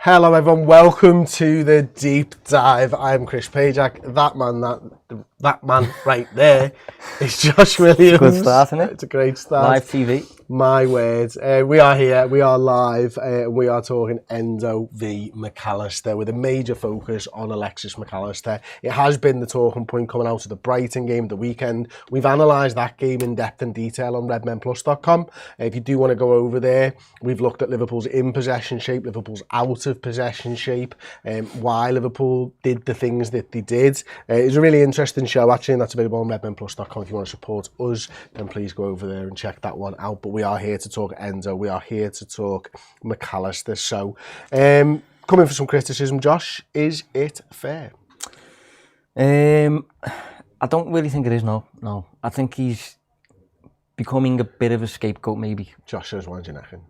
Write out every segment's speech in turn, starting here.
Hello everyone, welcome to the deep dive. I'm Chris Pajak. That man right there is Josh Williams. Good start, isn't it? It's a great start. Live TV. My words. We are here, we are live, we are talking Endo v Mac Allister with a major focus on Alexis Mac Allister. It has been the talking point coming out of the Brighton game the weekend. We've analysed that game in depth and detail on redmenplus.com. If you do want to go over there, we've looked at Liverpool's in possession shape, Liverpool's out of possession shape, why Liverpool did the things that they did. It was a really interesting show actually, and that's available on redmenplus.com. If you want to support us, then please go over there and check that one out. But we are here to talk Endo, we are here to talk Mac Allister. So, coming for some criticism, Josh, is it fair? I don't really think it is, no. I think he's becoming a bit of a scapegoat, maybe. Josh says, wind your neck in.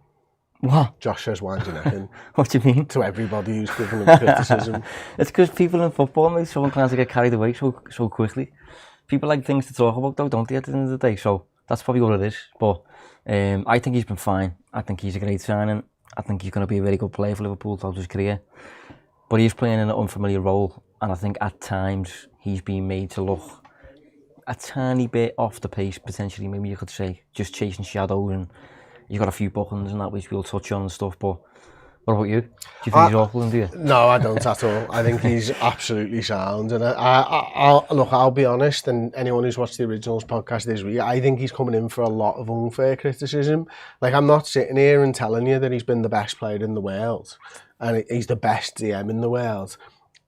What? Josh says, wind your neck in. What do you mean? To everybody who's giving him criticism. It's because people in football, mate, so inclined to get carried away so quickly. People like things to talk about, though, don't they, at the end of the day? So that's probably what it is. But I think he's been fine. I think he's a great signing. I think he's going to be a very good player for Liverpool throughout his career. But he's playing in an unfamiliar role, and I think at times he's being made to look a tiny bit off the pace, potentially, maybe you could say, just chasing shadows, and he's got a few buttons and that which we'll touch on and stuff. But what about you? Do you think he's awful, do you? No, I don't at all. I think he's absolutely sound. And I'll be honest, and anyone who's watched the Originals podcast this week, I think he's coming in for a lot of unfair criticism. Like, I'm not sitting here and telling you that he's been the best player in the world and he's the best DM in the world.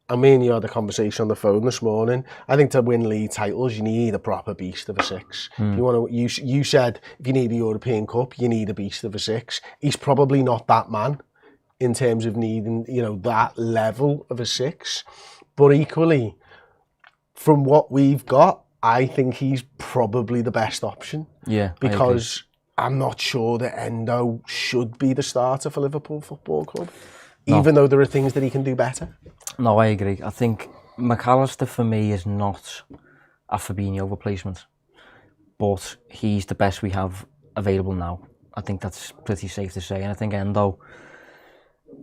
I mean, you had a conversation on the phone this morning. I think to win league titles, you need a proper beast of a six. If you want to, you said if you need a European Cup, you need a beast of a six. He's probably not that man in terms of needing, that level of a six. But equally, from what we've got, I think he's probably the best option. Yeah, because I'm not sure that Endo should be the starter for Liverpool Football Club, even though there are things that he can do better. No, I agree. I think Mac Allister for me is not a Fabinho replacement, but he's the best we have available now. I think that's pretty safe to say. And I think Endo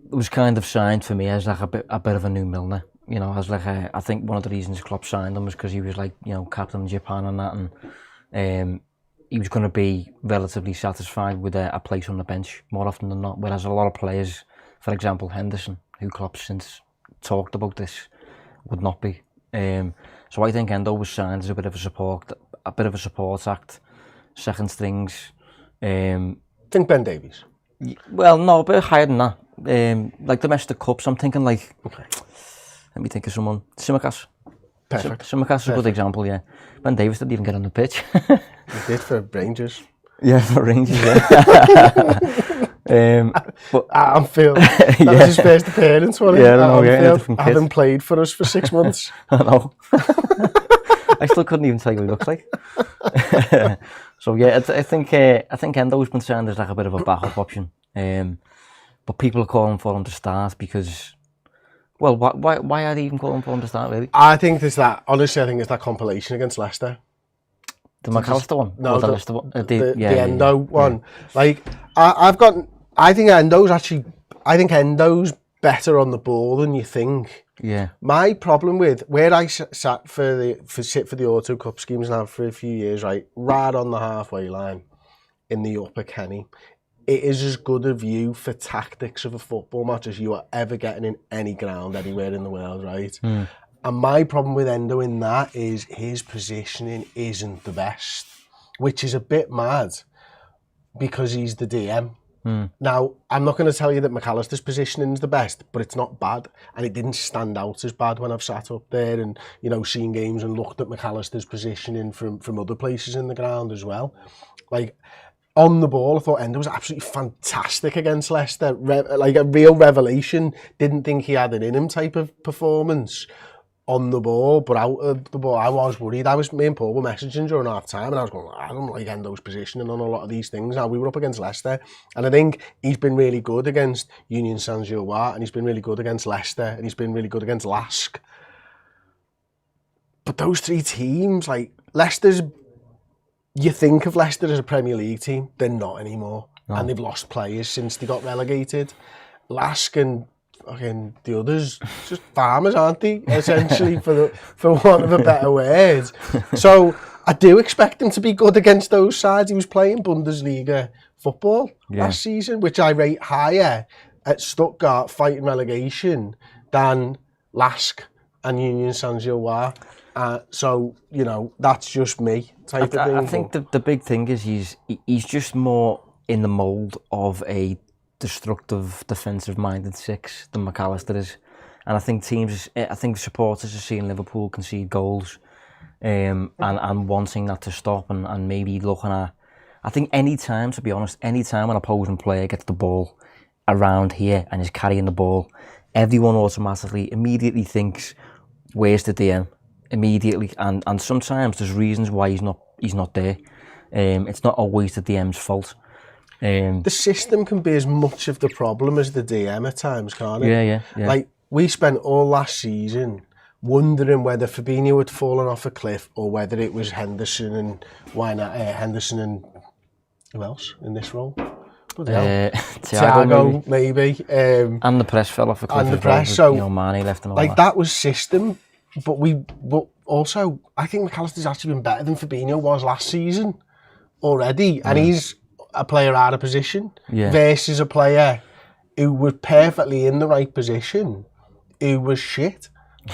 was kind of signed for me as like a bit of a new Milner. As like I think one of the reasons Klopp signed him was because he was like, captain of Japan and that, and he was going to be relatively satisfied with a place on the bench more often than not. Whereas a lot of players, for example Henderson, who Klopp since talked about this, would not be. So I think Endo was signed as a bit of a support act, second strings. Think Ben Davies. Well, no, a bit higher than that. Like domestic cups, I'm thinking like. Okay. Let me think of someone. Simicas. Perfect. Simicas is a good example, yeah. Ben Davies didn't even get on the pitch. He did for Rangers. Yeah, for Rangers, yeah. But Anfield. That was his first appearance, wasn't it? Yeah, I know, Having played for us for 6 months. I know. I still couldn't even tell you what he looks like. So yeah, I think Endo's been signed as like a bit of a backup option. But people are calling for him to start because, well, why are they even calling for him to start, really? I think it's that compilation against Leicester. The Mac Allister one? No, the Leicester one? The Endo one. Like, I think Endo's better on the ball than you think. Yeah. My problem with where I sat for the Auto Cup schemes now for a few years, right on the halfway line in the upper Kenny, it is as good a view for tactics of a football match as you are ever getting in any ground anywhere in the world, right? And my problem with Endo in that is his positioning isn't the best, which is a bit mad because he's the DM. Now, I'm not going to tell you that Mac Allister's positioning is the best, but it's not bad. And it didn't stand out as bad when I've sat up there and, seen games and looked at Mac Allister's positioning from other places in the ground as well. Like, on the ball, I thought Endo was absolutely fantastic against Leicester. Like a real revelation. Didn't think he had it in him type of performance on the ball, but out of the ball, I was worried. Me and Paul were messaging during half time, and I was going, I don't like Endo's positioning on a lot of these things. Now, we were up against Leicester, and I think he's been really good against Union Saint-Gilloise, and he's been really good against Leicester, and he's been really good against Lask. But those three teams, like Leicester's, you think of Leicester as a Premier League team, they're not anymore. No. And they've lost players since they got relegated. Lask and fucking the others just farmers, aren't they? Essentially, for want of a better word. So I do expect him to be good against those sides. He was playing Bundesliga football last season, which I rate higher at Stuttgart fighting relegation than Lask and Union Saint-Gilloise. So, you know, that's just me type of thing. I think the big thing is he's just more in the mould of a destructive, defensive-minded six than Mac Allister is. And I think supporters are seeing Liverpool concede goals and wanting that to stop and maybe looking at... I think any time an opposing player gets the ball around here and is carrying the ball, everyone automatically, immediately thinks, where's the DM? Immediately. And sometimes there's reasons why he's not there. It's not always the DM's fault. The system can be as much of the problem as the DM at times, can't it? Yeah. Like, we spent all last season wondering whether Fabinho had fallen off a cliff or whether it was Henderson and who else in this role? Thiago, maybe. And the press fell off a cliff. And the press, so Mane left and all like that was system. But also, I think Mac Allister's actually been better than Fabinho was last season already, and he's a player out of position versus a player who was perfectly in the right position, who was shit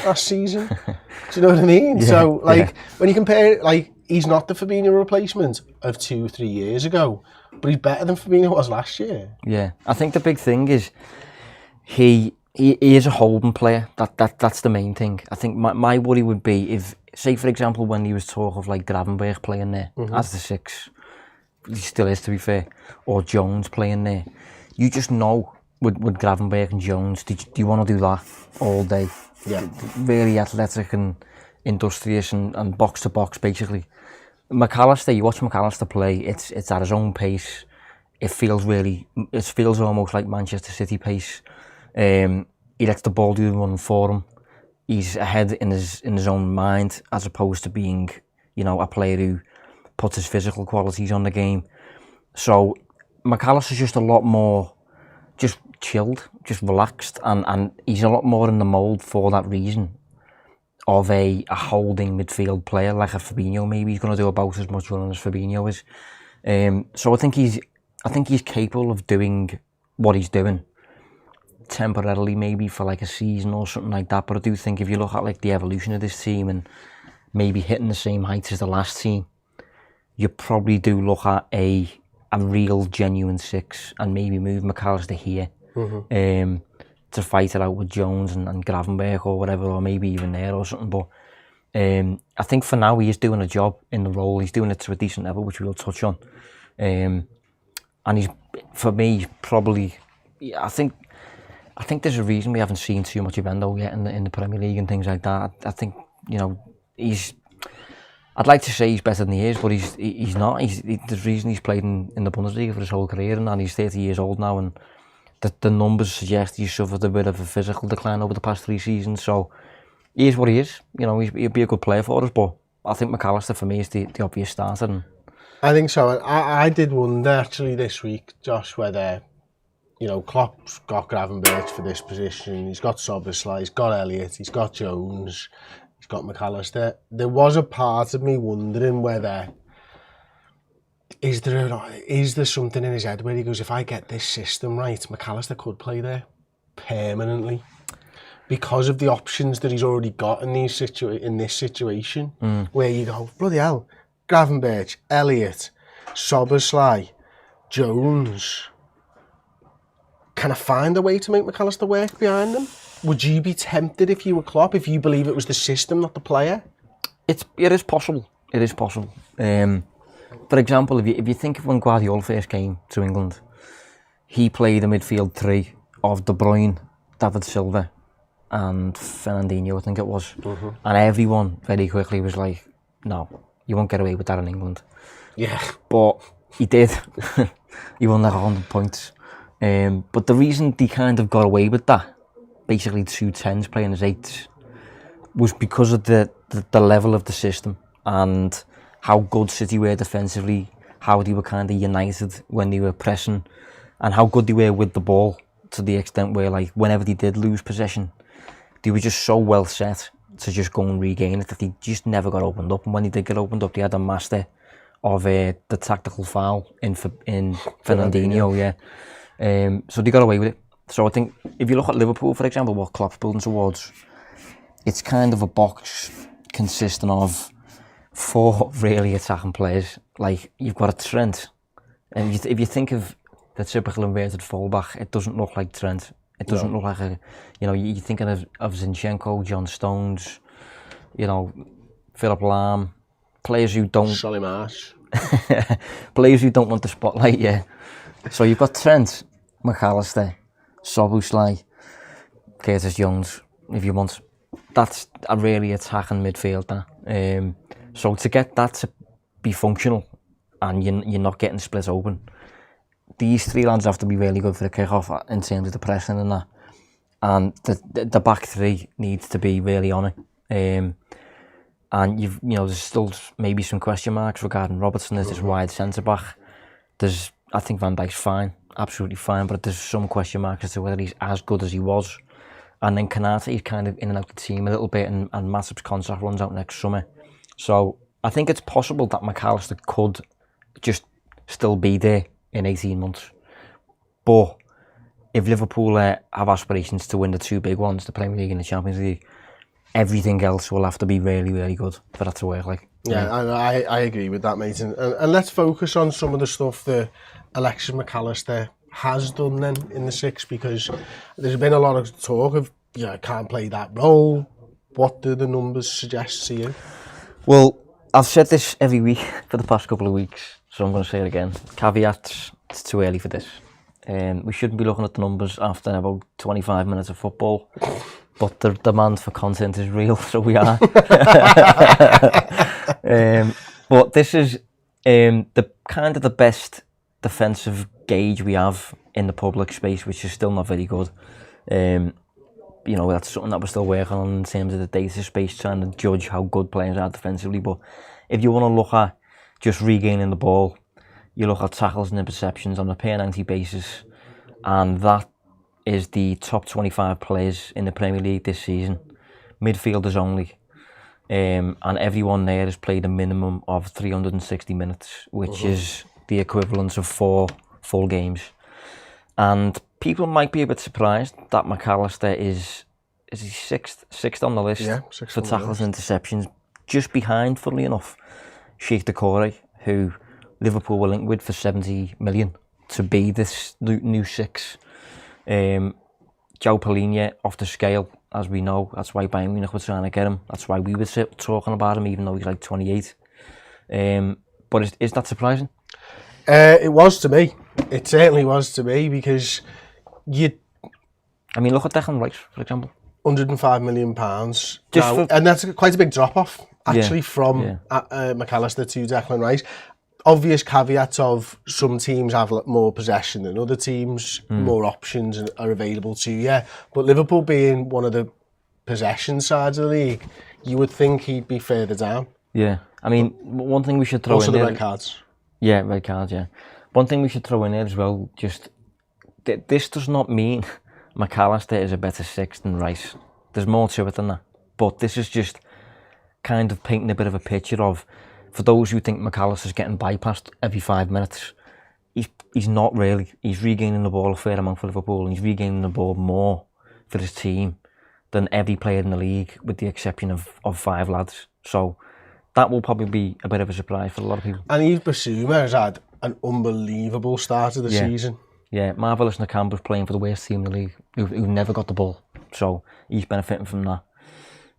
last season. Do you know what I mean? So, when you compare, he's not the Fabinho replacement of 2-3 years ago, but he's better than Fabinho was last year. Yeah, I think the big thing is he is a holding player. That's the main thing. I think my worry would be if, say for example, when he was talk of Gravenberch playing there as the six, he still is to be fair, or Jones playing there, you just know with Gravenberch and Jones, do you want to do that all day? Yeah. Really athletic and industrious and box to box basically. Mac Allister, you watch Mac Allister play, it's at his own pace. It feels almost like Manchester City pace. He lets the ball do the run for him. He's ahead in his own mind, as opposed to being, a player who puts his physical qualities on the game. So Mac Allister's just a lot more just chilled, just relaxed, and he's a lot more in the mould for that reason of a holding midfield player like a Fabinho. Maybe he's going to do about as much running as Fabinho is. So I think he's capable of doing what he's doing temporarily, maybe for a season or something like that. But I do think if you look at the evolution of this team and maybe hitting the same heights as the last team, you probably do look at a real genuine six and maybe move Mac Allister here to fight it out with Jones and Gravenberch or whatever, or maybe even there or something. But I think for now he is doing a job in the role. He's doing it to a decent level, which we'll touch on. And for me, probably, I think there's a reason we haven't seen too much of Endo yet in the Premier League and things like that. I think, I'd like to say he's better than he is, but he's not. There's a reason he's played in the Bundesliga for his whole career, and he's 30 years old now, and the numbers suggest he's suffered a bit of a physical decline over the past 3 seasons. So he is what he is. He'll be a good player for us, but I think Mac Allister for me is the obvious starter. And I think so. I did wonder actually this week, Josh, whether Klopp's got Gravenberch for this position. He's got Szoboszlai, he's got Elliott, he's got Jones, he's got Mac Allister. There was a part of me wondering whether is there something in his head where he goes, if I get this system right, Mac Allister could play there permanently because of the options that he's already got in this situation, where you go, bloody hell, Gravenberch, Elliott, Szoboszlai, Jones. Can I find a way to make Mac Allister work behind them? Would you be tempted if you were Klopp, if you believe it was the system, not the player? It is possible. It is possible. For example, if you think of when Guardiola first came to England, he played a midfield 3 of De Bruyne, David Silva, and Fernandinho, I think it was. And everyone very quickly was like, no, you won't get away with that in England. Yeah. But he did. He won 100 points. But the reason they kind of got away with that, basically 2 10s playing as 8s, was because of the level of the system and how good City were defensively, how they were kind of united when they were pressing, and how good they were with the ball to the extent where, like, whenever they did lose possession, they were just so well set to just go and regain it that they just never got opened up. And when they did get opened up, they had a master of the tactical foul in Fernandinho, yeah. So they got away with it. So I think if you look at Liverpool, for example, what Klopp's building towards, it's kind of a box consisting of 4 really attacking players. Like, you've got a Trent, and if you think of the typical inverted fullback, it doesn't look like Trent. It doesn't look like a, you're thinking of Zinchenko, John Stones, Philip Lahm, players who don't... Solly Marsh. Players who don't want the spotlight, yeah. So you've got Trent, Mac Allister, Szoboszlai, Curtis Jones, if you want. That's a really attacking midfield, that. So to get that to be functional and you're not getting split open, these 3 lads have to be really good for the kick-off in terms of the pressing and that. And the back 3 needs to be really on it. And there's still maybe some question marks regarding Robertson as this wide centre-back. I think Van Dijk's fine, absolutely fine, but there's some question marks as to whether he's as good as he was. And then Kanate, he's kind of in and out the team a little bit, and Matip's contract runs out next summer. So I think it's possible that Mac Allister could just still be there in 18 months. But if Liverpool have aspirations to win the 2 big ones, the Premier League and the Champions League, everything else will have to be really, really good for that to work. Like, yeah, I agree with that, mate. And let's focus on some of the stuff that Alexis Mac Allister has done then in the 6, because there's been a lot of talk of, can't play that role. What do the numbers suggest to you? Well, I've said this every week for the past couple of weeks, so I'm going to say it again. Caveats, it's too early for this. We shouldn't be looking at the numbers after about 25 minutes of football, but the demand for content is real, so we are. But this is the kind of the best defensive gauge we have in the public space, which is still not very good. That's something that we're still working on in terms of the data space, trying to judge how good players are defensively. But if you want to look at just regaining the ball, you look at tackles and interceptions on a per 90 basis, and that is the top 25 players in the Premier League this season. Midfielders only. And everyone there has played a minimum of 360 minutes, which is the equivalent of 4 full games. And people might be a bit surprised that Mac Allister is he sixth on the list for tackles and interceptions, just behind, funnily enough, Sheikh Doucouré, who Liverpool were linked with for 70 million to be this new 6. João Palhinha off the scale, as we know. That's why Bayern Munich were trying to get him. That's why we were talking about him, even though he's like 28. But is that surprising? It was to me. It certainly was to me, because look at Declan Rice, for example. £105 million. And that's quite a big drop-off, actually, from Mac Allister to Declan Rice. Obvious caveats of some teams have more possession than other teams, more options are available to you. But Liverpool being one of the possession sides of the league, you would think he'd be further down. Yeah, one thing we should throw also in there... Also the red cards. Yeah, red cards, yeah. One thing we should throw in there as well, just... This does not mean Mac Allister is a better 6 than Rice. There's more to it than that. But this is just kind of painting a bit of a picture of, for those who think Mac Allister's getting bypassed every 5 minutes, he's not really. He's regaining the ball a fair amount for Liverpool, and he's regaining the ball more for his team than every player in the league, with the exception of 5 lads. So that will probably be a bit of a surprise for a lot of people. And Yves Bissouma has had an unbelievable start of the season. Yeah, Marvelous Nakamba's playing for the worst team in the league, who never got the ball. So he's benefiting from that.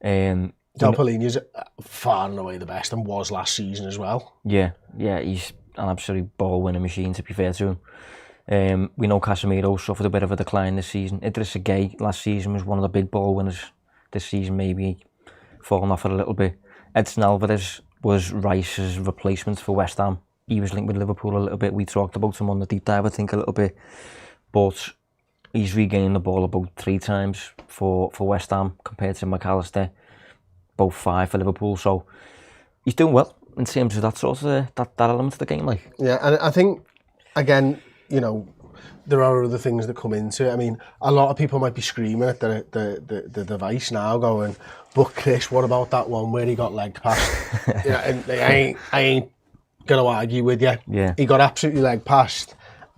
João Palhinha's far and away the best, and was last season as well. Yeah, he's an absolute ball-winning machine, to be fair to him. We know Casemiro suffered a bit of a decline this season. Idrissa Gueye last season was one of the big ball winners. This season maybe fallen off it a little bit. Edson Alvarez was Rice's replacement for West Ham. He was linked with Liverpool a little bit. We talked about him on the deep dive, I think, a little bit. But he's regaining the ball about 3 times for West Ham compared to Mac Allister. Both 5 for Liverpool. So he's doing well in terms of that sort of that element of the game. Like. Yeah, and I think, again, there are other things that come into it. I mean, a lot of people might be screaming at the device now, going, "But Chris, what about that one where he got leg passed?" And I ain't gonna argue with you. Yeah. He got absolutely leg passed,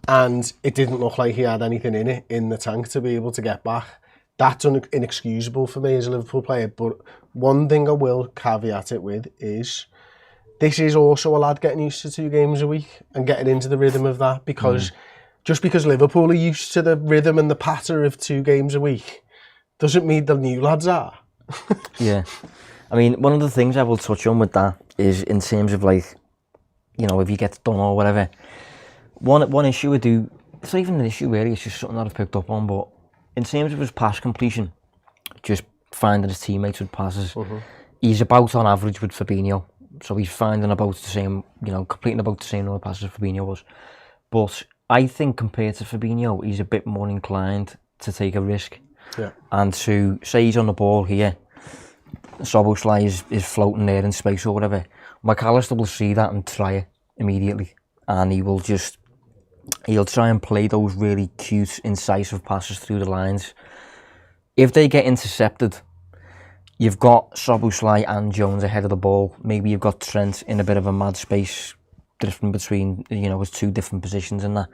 and it didn't look like he had anything in the tank to be able to get back. That's inexcusable for me as a Liverpool player. But one thing I will caveat it with is, this is also a lad getting used to 2 games a week and getting into the rhythm of that, because just because Liverpool are used to the rhythm and the patter of 2 games a week doesn't mean the new lads are. Yeah. I mean, one of the things I will touch on with that is in terms of, like, you know, if you get done or whatever, one issue I do, it's not even an issue really, it's just something that I've picked up on, but in terms of his pass completion, just finding his teammates with passes, he's about on average with Fabinho. So he's finding about the same, you know, completing about the same number of passes Fabinho was. But I think compared to Fabinho, he's a bit more inclined to take a risk. Yeah. And to say he's on the ball here, Szoboszlai is floating there in space or whatever, Mac Allister will see that and try it immediately. And he'll try and play those really cute, incisive passes through the lines. If they get intercepted, you've got Szoboszlai and Jones ahead of the ball. Maybe you've got Trent in a bit of a mad space, different between, you know, his 2 different positions in that.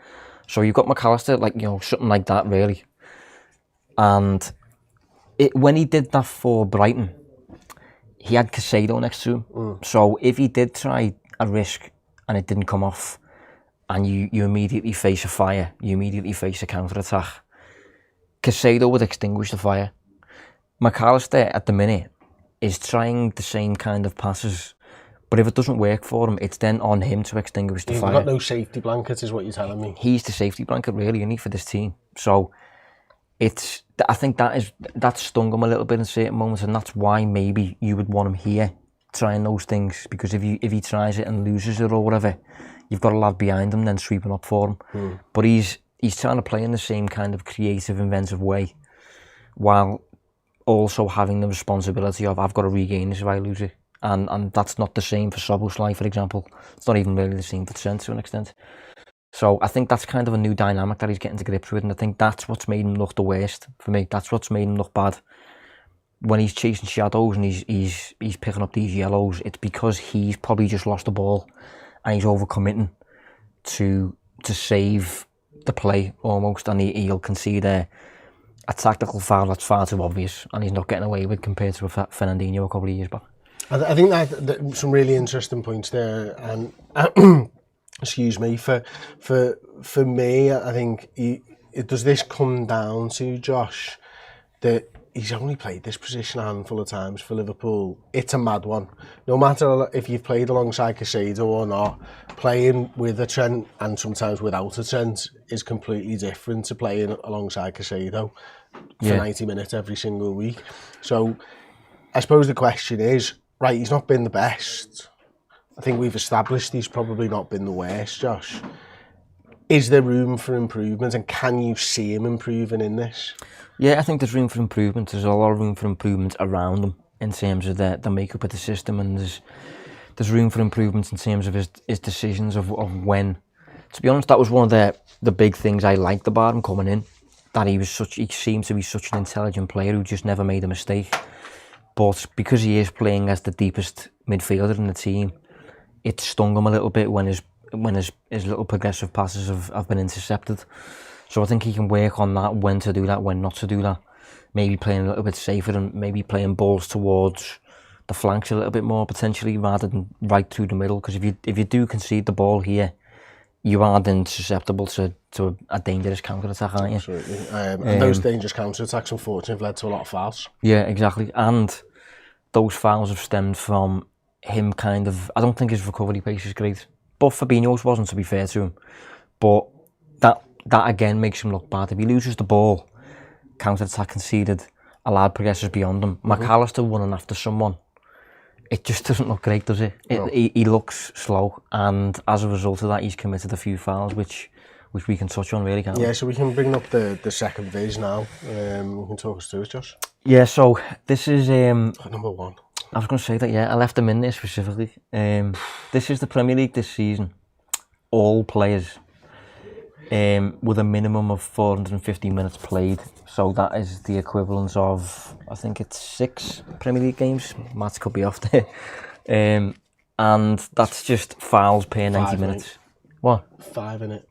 So you've got Mac Allister, like, you know, something like that really. And when he did that for Brighton, he had Caicedo next to him. So if he did try a risk and it didn't come off, and you immediately face a fire, you immediately face a counter-attack, Caicedo would extinguish the fire. Mac Allister at the minute is trying the same kind of passes, but if it doesn't work for him, it's then on him to extinguish the fire. He's got no safety blanket, is what you're telling me. He's the safety blanket, really, isn't he, for this team? So I think that stung him a little bit in certain moments, and that's why maybe you would want him here trying those things, because if he tries it and loses it or whatever, you've got a lad behind him then sweeping up for him. But he's trying to play in the same kind of creative, inventive way, while also having the responsibility of, I've got to regain this if I lose it. And that's not the same for Szoboszlai, for example. It's not even really the same for Trent to an extent. So I think that's kind of a new dynamic that he's getting to grips with, and I think that's what's made him look the worst for me. That's what's made him look bad. When he's chasing shadows and he's picking up these yellows, it's because he's probably just lost the ball and he's overcommitting to save the play almost, and he'll concede a tactical foul that's far too obvious and he's not getting away with compared to Fernandinho a couple of years back. I think that some really interesting points there, and excuse me, for me, I think does this come down to, Josh, that he's only played this position a handful of times for Liverpool. It's a mad one. No matter if you've played alongside Caicedo or not, playing with a Trent and sometimes without a Trent is completely different to playing alongside Caicedo for 90 minutes every single week. So I suppose the question is, right, he's not been the best. I think we've established he's probably not been the worst, Josh. Is there room for improvement, and can you see him improving in this? Yeah, I think there's room for improvement. There's a lot of room for improvement around him in terms of the makeup of the system, and there's room for improvement in terms of his decisions of when. To be honest, that was one of the big things I liked about him coming in, that he seemed to be such an intelligent player who just never made a mistake. But because he is playing as the deepest midfielder in the team, it stung him a little bit when his little progressive passes have been intercepted. So I think he can work on that, when to do that, when not to do that. Maybe playing a little bit safer and maybe playing balls towards the flanks a little bit more potentially, rather than right through the middle. Because if you do concede the ball here, you are then susceptible to a dangerous counter-attack, aren't you? Absolutely. And those dangerous counter-attacks, unfortunately, have led to a lot of fouls. Yeah, exactly. And those fouls have stemmed from him kind of... I don't think his recovery pace is great. But Fabinho's wasn't, to be fair to him. But that again makes him look bad. If he loses the ball, counter-attack conceded, a lad progresses beyond him. Mac Allister running after someone, it just doesn't look great, does it? No. He looks slow, and as a result of that, he's committed a few fouls, which we can touch on, really, can't we? Yeah, so we can bring up the second viz now. You can talk us through it, Josh. Yeah, so this is... number 1. I was going to say that, yeah, I left them in there specifically. This is the Premier League this season. All players with a minimum of 450 minutes played. So that is the equivalent of, I think it's 6 Premier League games. Matt could be off there. And that's just fouls per 90 minutes. Mate. What? 5 in it.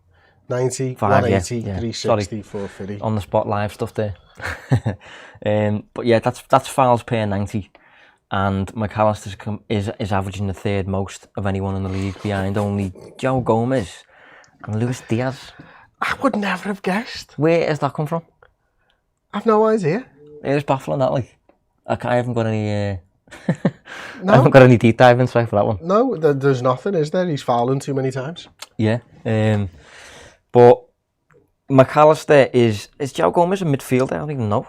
90, 5, 180, yeah. 360, 450. On the spot live stuff there. But yeah, that's fouls per 90. And Mac Allister is averaging the 3rd most of anyone in the league, behind only Joe Gomez and Luis Diaz. I would never have guessed. Where has that come from? I've no idea. It is baffling, that, like. I haven't got any... No. I haven't got any deep dive insight for that one. No, there's nothing, is there? He's fouling too many times. Yeah. But Mac Allister is Joe Gomez a midfielder? I don't even know.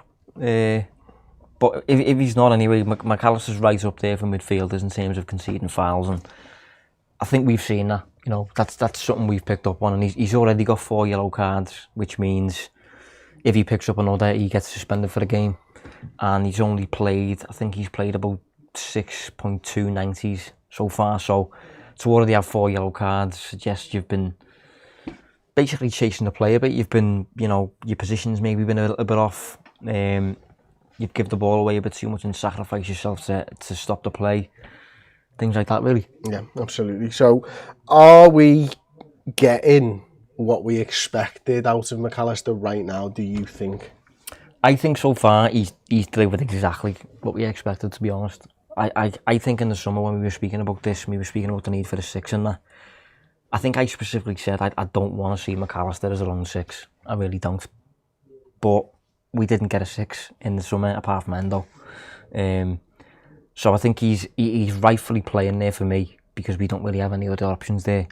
But if he's not anyway, Mac Allister's right up there for midfielders in terms of conceding fouls, and I think we've seen that. You know, that's something we've picked up on, and he's already got 4 yellow cards, which means if he picks up another, he gets suspended for the game. And he's only played, I think he's played about 6.2 90s so far. So to already have 4 yellow cards suggests you've been basically chasing the play a bit. You've been, you know, your position's maybe been a little bit off. You'd give the ball away a bit too much and sacrifice yourself to stop the play. Things like that, really. Yeah, absolutely. So, are we getting what we expected out of Mac Allister right now, do you think? I think so far he's delivered exactly what we expected, to be honest. I think in the summer when we were speaking about this, we were speaking about the need for a 6 in there. I think I specifically said I don't want to see Mac Allister as a lone 6. I really don't. But we didn't get a 6 in the summer apart from Endo. So I think he's rightfully playing there for me because we don't really have any other options there.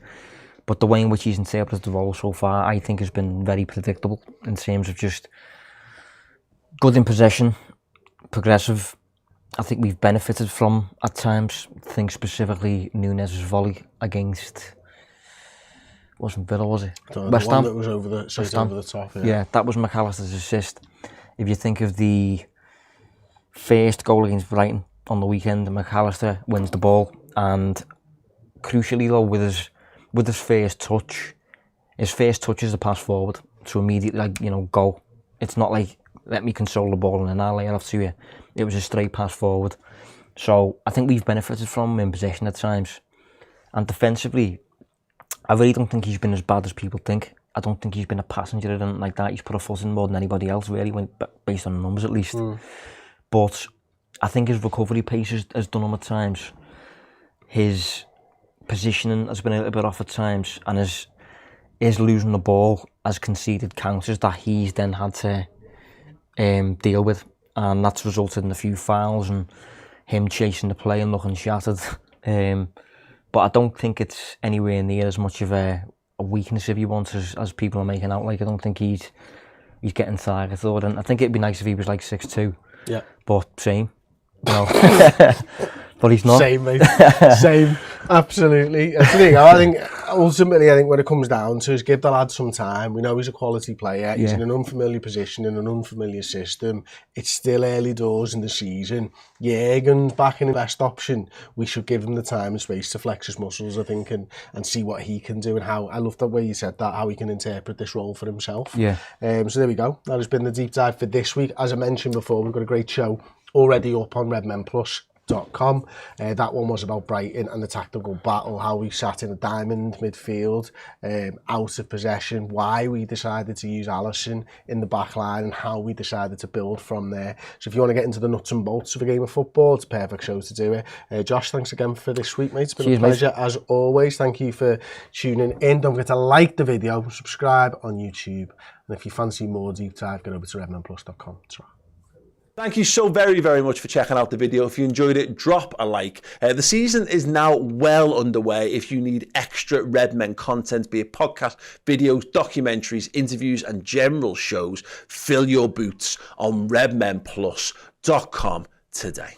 But the way in which he's interpreted the role so far, I think has been very predictable in terms of just good in possession, progressive. I think we've benefited from at times. I think specifically Nunez's volley against, wasn't Villa, was it? West Ham. That was over the top. Yeah, that was Mac Allister's assist. If you think of the first goal against Brighton on the weekend, Mac Allister wins the ball, and crucially though, with his first touch is a pass forward, so immediately, like, you know, go. It's not like, let me control the ball and then I'll lay it off to you. It was a straight pass forward. So I think we've benefited from him in possession at times. And defensively, I really don't think he's been as bad as people think. I don't think he's been a passenger or anything like that. He's put a foot in more than anybody else, really, based on the numbers at least. But I think his recovery pace has done him at times. His positioning has been a little bit off at times, and his losing the ball has conceded counters that he's then had to deal with, and that's resulted in a few fouls and him chasing the play and looking shattered. But I don't think it's anywhere near as much of a weakness, if you want, as people are making out. Like, I don't think he's getting targeted, and I think it'd be nice if he was like 6'2". Yeah. But same. No. But he's not. Same, mate. Same. Absolutely. I think ultimately, when it comes down to is give the lad some time. We know he's a quality player. He's in an unfamiliar position, in an unfamiliar system. It's still early doors in the season. Jürgen's back in the best option. We should give him the time and space to flex his muscles, I think, and see what he can do, and how, I love the way you said that, how he can interpret this role for himself. Yeah. So there we go. That has been the deep dive for this week. As I mentioned before, we've got a great show already up on redmenplus.com. That one was about Brighton and the tactical battle, how we sat in a diamond midfield, out of possession, why we decided to use Alisson in the back line, and how we decided to build from there. So if you want to get into the nuts and bolts of a game of football, it's a perfect show to do it. Josh, thanks again for this week, mate. It's been a pleasure, as always. Thank you for tuning in. Don't forget to like the video, subscribe on YouTube, and if you fancy more deep dive, get over to redmenplus.com. Thank you so very, very much for checking out the video. If you enjoyed it, drop a like. The season is now well underway. If you need extra Red Men content, be it podcast, videos, documentaries, interviews, and general shows, fill your boots on redmenplus.com today.